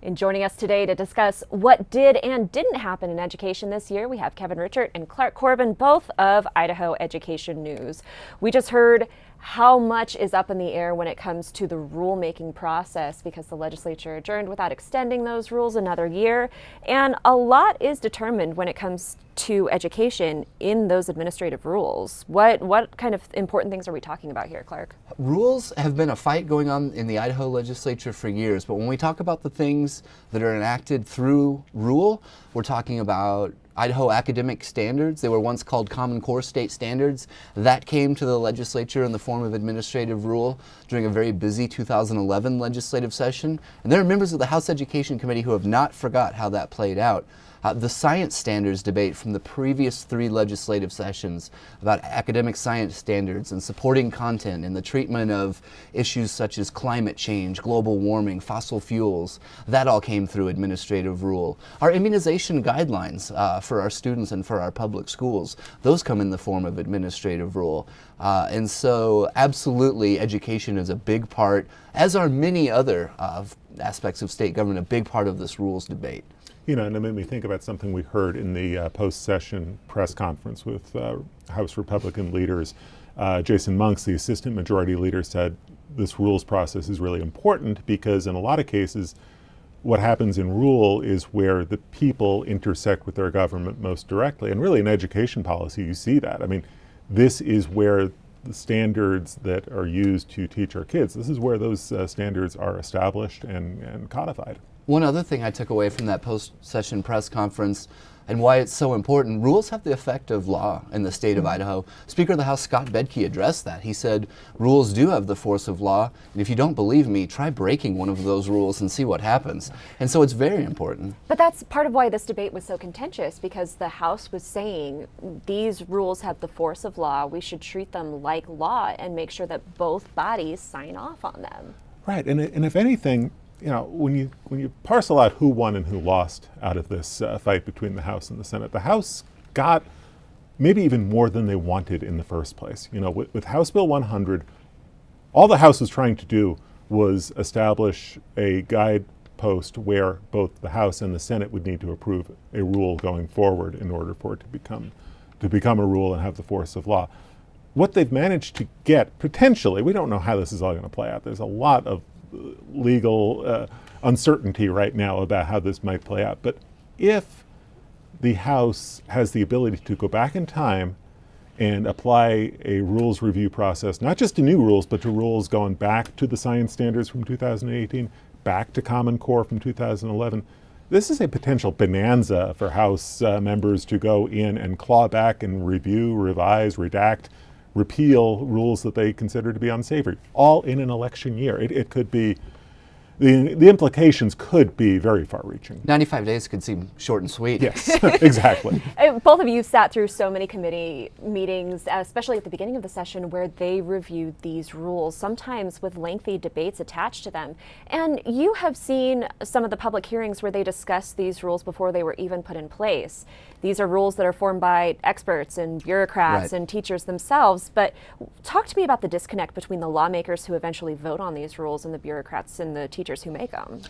And joining us today to discuss what did and didn't happen in education this year, we have Kevin Richert and Clark Corbin, both of Idaho Education News. We just heard how much is up in the air when it comes to the rulemaking process because the legislature adjourned without extending those rules another year. And a lot is determined when it comes to education in those administrative rules. What kind of important things are we talking about here, Clark? Rules have been a fight going on in the Idaho legislature for years, but when we talk about the things that are enacted through rule, we're talking about Idaho academic standards. They were once called Common Core state standards. That came to the legislature in the form of administrative rule during a very busy 2011 legislative session. And there are members of the House Education Committee who have not forgot how that played out. The science standards debate from the previous 3 legislative sessions about academic science standards and supporting content and the treatment of issues such as climate change, global warming, fossil fuels, that all came through administrative rule. Our immunization guidelines for our students and for our public schools, those come in the form of administrative rule. And so absolutely education is a big part, as are many other aspects of state government, a big part of this rules debate. You know, and it made me think about something we heard in the post-session press conference with House Republican leaders. Jason Monks, the assistant majority leader, said this rules process is really important because in a lot of cases, what happens in rule is where the people intersect with their government most directly. And really in education policy, you see that. I mean, this is where the standards that are used to teach our kids, this is where those standards are established and codified. One other thing I took away from that post-session press conference and why it's so important, rules have the effect of law in the state of Idaho. Speaker of the House Scott Bedke addressed that. He said, rules do have the force of law, and if you don't believe me, try breaking one of those rules and see what happens. And so it's very important. But that's part of why this debate was so contentious, because the House was saying these rules have the force of law, we should treat them like law and make sure that both bodies sign off on them. Right, and if anything, you know, when you parcel out who won and who lost out of this fight between the House and the Senate, the House got maybe even more than they wanted in the first place. You know, with House Bill 100, all the House was trying to do was establish a guidepost where both the House and the Senate would need to approve a rule going forward in order for it to become a rule and have the force of law. What they've managed to get, potentially, we don't know how this is all going to play out. There's a lot of legal uncertainty right now about how this might play out. But if the House has the ability to go back in time and apply a rules review process, not just to new rules, but to rules going back to the science standards from 2018, back to Common Core from 2011, this is a potential bonanza for House members to go in and claw back and review, revise, redact, repeal rules that they consider to be unsavory, all in an election year. It could be, the implications could be very far-reaching. 95 days could seem short and sweet. Yes, exactly. Both of you sat through so many committee meetings, especially at the beginning of the session, where they reviewed these rules, sometimes with lengthy debates attached to them. And you have seen some of the public hearings where they discussed these rules before they were even put in place. These are rules that are formed by experts and bureaucrats and teachers themselves. But talk to me about the disconnect between the lawmakers who eventually vote on these rules and the bureaucrats and the teachers who make them.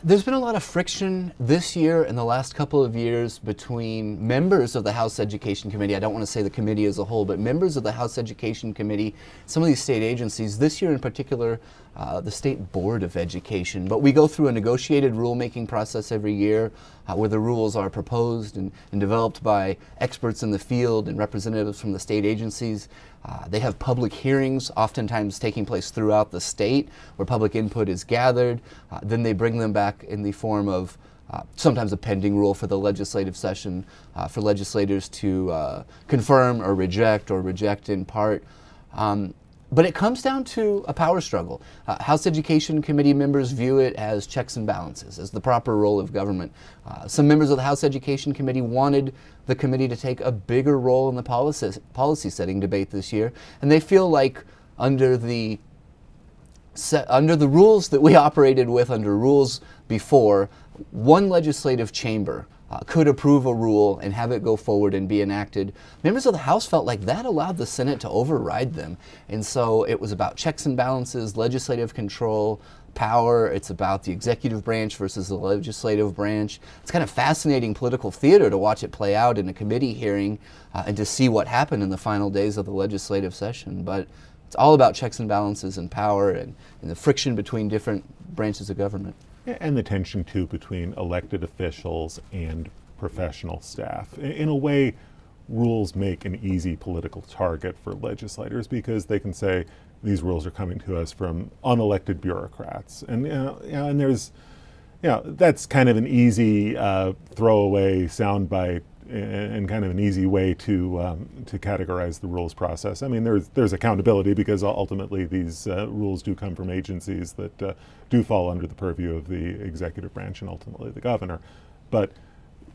There's been a lot of friction this year and the last couple of years between members of the House Education Committee. I don't want to say the committee as a whole, but members of the House Education Committee, some of these state agencies, this year in particular, the State Board of Education. But we go through a negotiated rulemaking process every year where the rules are proposed and developed by experts in the field and representatives from the state agencies. They have public hearings, oftentimes taking place throughout the state, where public input is gathered. Then they bring them back in the form of sometimes a pending rule for the legislative session, for legislators to confirm or reject in part. But it comes down to a power struggle. House Education Committee members view it as checks and balances, as the proper role of government. Some members of the House Education Committee wanted the committee to take a bigger role in the policy setting debate this year, and they feel like under the rules that we operated with under rules before, one legislative chamber could approve a rule and have it go forward and be enacted. Members of the House felt like that allowed the Senate to override them. And so it was about checks and balances, legislative control, power. It's about the executive branch versus the legislative branch. It's kind of fascinating political theater to watch it play out in a committee hearing and to see what happened in the final days of the legislative session. But it's all about checks and balances and power and the friction between different branches of government. Yeah, and the tension, too, between elected officials and professional staff. In a way, rules make an easy political target for legislators because they can say these rules are coming to us from unelected bureaucrats. And, and there's, that's kind of an easy throwaway soundbite and kind of an easy way to categorize the rules process. I mean, there's accountability because ultimately these rules do come from agencies that do fall under the purview of the executive branch and ultimately the governor. But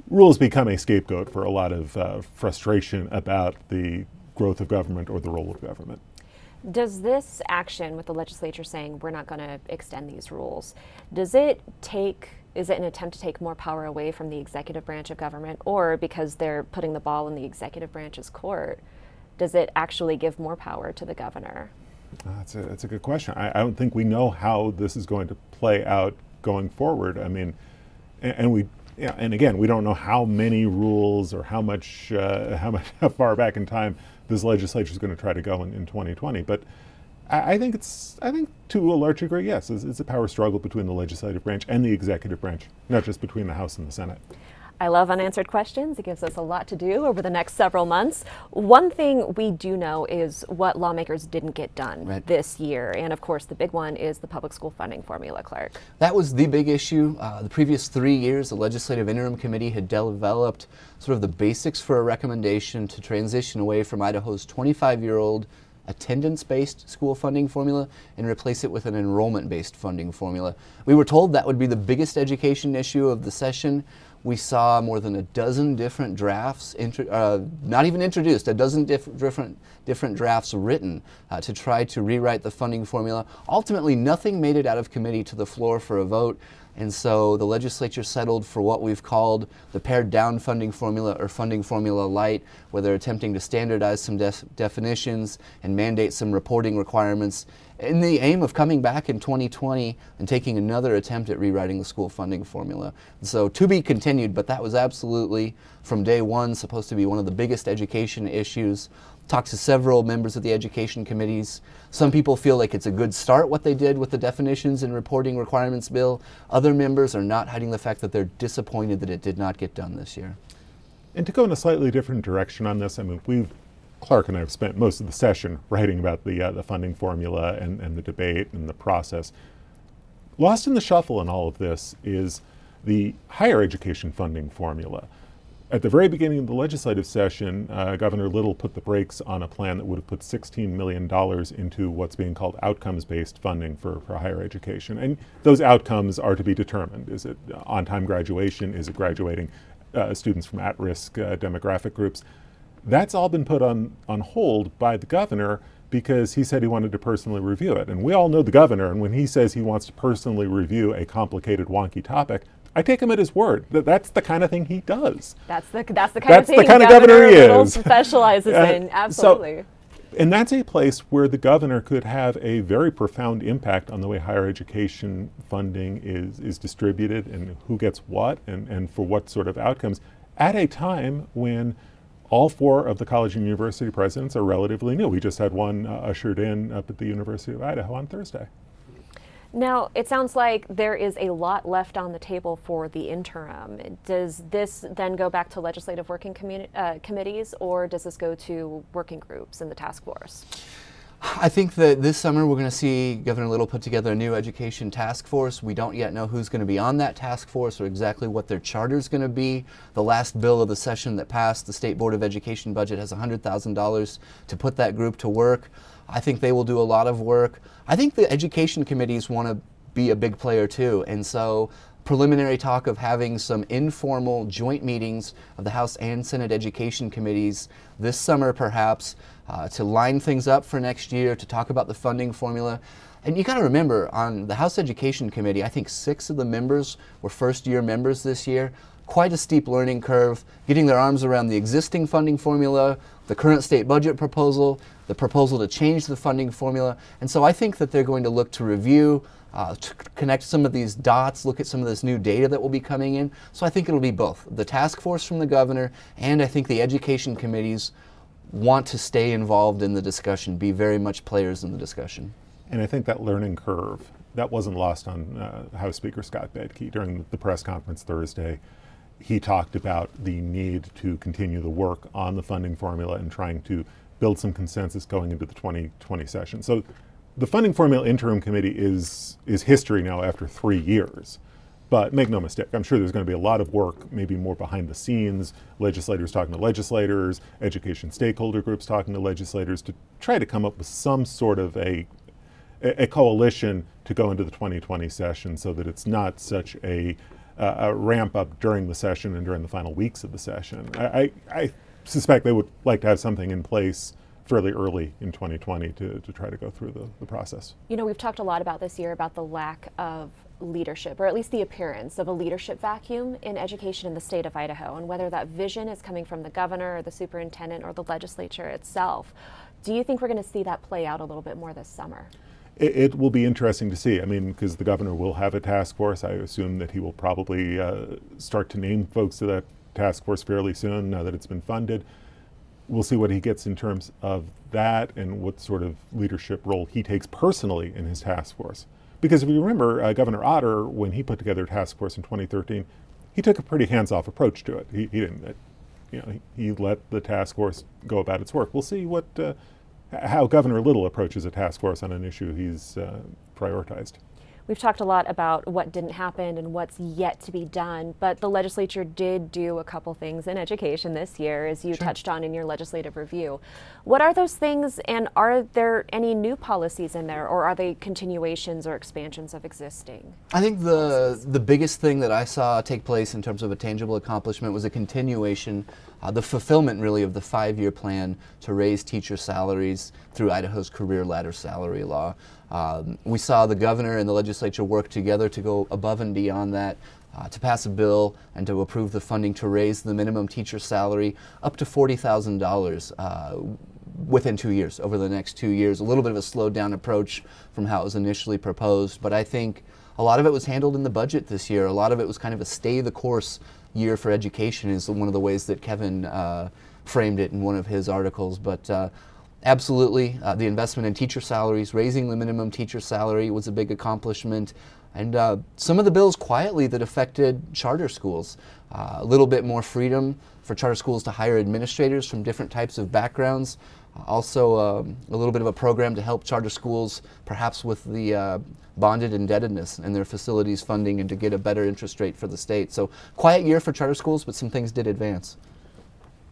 rules become a scapegoat for a lot of frustration about the growth of government or the role of government. Does this action with the legislature saying we're not going to extend these rules, is it an attempt to take more power away from the executive branch of government, or because they're putting the ball in the executive branch's court, does it actually give more power to the governor? That's a good question. I don't think we know how this is going to play out going forward. I mean, and again, we don't know how many rules or how far back in time this legislature is going to try to go in 2020. But I think to a large degree, yes, it's a power struggle between the legislative branch and the executive branch, not just between the House and the Senate. I love unanswered questions. It gives us a lot to do over the next several months. One thing we do know is what lawmakers didn't get done this year. And of course, the big one is the public school funding formula, Clark. That was the big issue. The previous 3 years, the Legislative Interim Committee had developed sort of the basics for a recommendation to transition away from Idaho's 25-year-old attendance-based school funding formula and replace it with an enrollment-based funding formula. We were told that would be the biggest education issue of the session. We saw more than a dozen different drafts, not even introduced, a dozen different drafts written to try to rewrite the funding formula. Ultimately, nothing made it out of committee to the floor for a vote. And so the legislature settled for what we've called the pared down funding formula, or funding formula light, where they're attempting to standardize some definitions and mandate some reporting requirements in the aim of coming back in 2020 and taking another attempt at rewriting the school funding formula. So to be continued, but that was absolutely from day one supposed to be one of the biggest education issues. Talked to several members of the education committees. Some people feel like it's a good start what they did with the definitions and reporting requirements bill. Other members are not hiding the fact that they're disappointed that it did not get done this year. And to go in a slightly different direction on this, I mean, Clark and I have spent most of the session writing about the funding formula and the debate and the process. Lost in the shuffle in all of this is the higher education funding formula. At the very beginning of the legislative session, Governor Little put the brakes on a plan that would have put $16 million into what's being called outcomes-based funding for higher education. And those outcomes are to be determined. Is it on-time graduation? Is it graduating students from at-risk demographic groups? That's all been put on hold by the governor because he said he wanted to personally review it. And we all know the governor, and when he says he wants to personally review a complicated, wonky topic, I take him at his word. That's the kind of thing he does. That's the kind of thing governor he Little is. Specializes in, absolutely. And that's a place where the governor could have a very profound impact on the way higher education funding is distributed and who gets what and for what sort of outcomes at a time when all 4 of the college and university presidents are relatively new. We just had one ushered in up at the University of Idaho on Thursday. Now, it sounds like there is a lot left on the table for the interim. Does this then go back to legislative working committees, or does this go to working groups in the task force? I think that this summer we're going to see Governor Little put together a new education task force. We don't yet know who's going to be on that task force or exactly what their charter is going to be. The last bill of the session that passed, the State Board of Education budget, has $100,000 to put that group to work. I think they will do a lot of work. I think the education committees want to be a big player too, and so preliminary talk of having some informal joint meetings of the House and Senate education committees this summer perhaps to line things up for next year, to talk about the funding formula. And you got to remember, on the House Education Committee, I think 6 of the members were first-year members this year. Quite a steep learning curve, getting their arms around the existing funding formula, the current state budget proposal, the proposal to change the funding formula. And so I think that they're going to look to review connect some of these dots, look at some of this new data that will be coming in. So I think it'll be both. The task force from the governor, and I think the education committees want to stay involved in the discussion, be very much players in the discussion. And I think that learning curve, that wasn't lost on House Speaker Scott Bedke during the press conference Thursday. He talked about the need to continue the work on the funding formula and trying to build some consensus going into the 2020 session. So the funding formula interim committee is history now after 3 years. But make no mistake, I'm sure there's going to be a lot of work, maybe more behind the scenes, legislators talking to legislators, education stakeholder groups talking to legislators to try to come up with some sort of a coalition to go into the 2020 session so that it's not such a ramp up during the session and during the final weeks of the session. I suspect they would like to have something in place fairly early in 2020 to try to go through the process. You know, we've talked a lot about this year about the lack of leadership, or at least the appearance of a leadership vacuum in education in the state of Idaho, and whether that vision is coming from the governor or the superintendent or the legislature itself. Do you think we're going to see that play out a little bit more this summer? It will be interesting to see. I mean, because the governor will have a task force. I assume that he will probably start to name folks to that task force fairly soon now that it's been funded. We'll see what he gets in terms of that and what sort of leadership role he takes personally in his task force. Because if you remember, Governor Otter, when he put together a task force in 2013, he took a pretty hands-off approach to it. He didn't, he let the task force go about its work. We'll see how Governor Little approaches a task force on an issue he's prioritized. We've talked a lot about what didn't happen and what's yet to be done, but the legislature did do a couple things in education this year, as you touched on in your legislative review. What are those things, and are there any new policies in there, or are they continuations or expansions of existing? I think the biggest thing that I saw take place in terms of a tangible accomplishment was a continuation, the fulfillment really of the 5-year plan to raise teacher salaries through Idaho's career ladder salary law. We saw the governor and the legislature work together to go above and beyond that, to pass a bill and to approve the funding to raise the minimum teacher salary up to $40,000 within 2 years, over the next 2 years. A little bit of a slowed down approach from how it was initially proposed, but I think a lot of it was handled in the budget this year. A lot of it was kind of a stay the course year for education, is one of the ways that Kevin framed it in one of his articles. But absolutely, the investment in teacher salaries, raising the minimum teacher salary was a big accomplishment. And some of the bills quietly that affected charter schools. A little bit more freedom for charter schools to hire administrators from different types of backgrounds. Also a little bit of a program to help charter schools perhaps with the bonded indebtedness and their facilities funding, and to get a better interest rate for the state. So quiet year for charter schools, but some things did advance.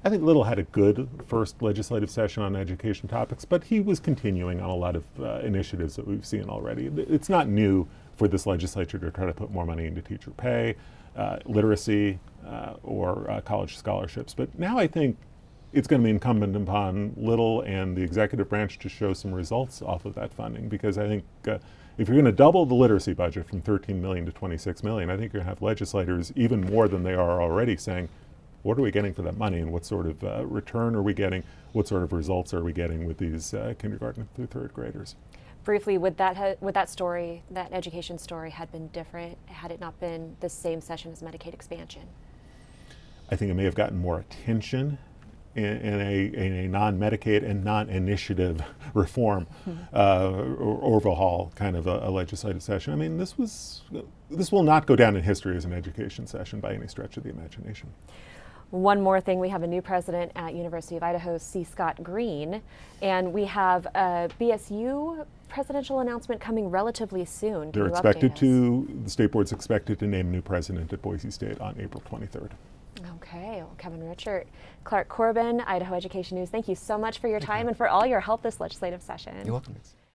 I think Little had a good first legislative session on education topics, but he was continuing on a lot of initiatives that we've seen already. It's not new for this legislature to try to put more money into teacher pay, literacy, or college scholarships. But now I think it's going to be incumbent upon Little and the executive branch to show some results off of that funding, because I think if you're going to double the literacy budget from $13 million to $26 million, I think you're going to have legislators, even more than they are already, saying, what are we getting for that money, and what sort of return are we getting? What sort of results are we getting with these kindergarten through third graders? Briefly, would that story, that education story, had been different had it not been the same session as Medicaid expansion? I think it may have gotten more attention in a non-Medicaid and non-initiative reform or overhaul kind of a legislative session. I mean, this will not go down in history as an education session by any stretch of the imagination. One more thing, we have a new president at University of Idaho, C. Scott Green, and we have a BSU presidential announcement coming relatively soon. The state board's expected to name a new president at Boise State on April 23rd. Okay, well, Kevin Richert, Clark Corbin, Idaho Education News, thank you so much for your time and for all your help this legislative session. You're welcome.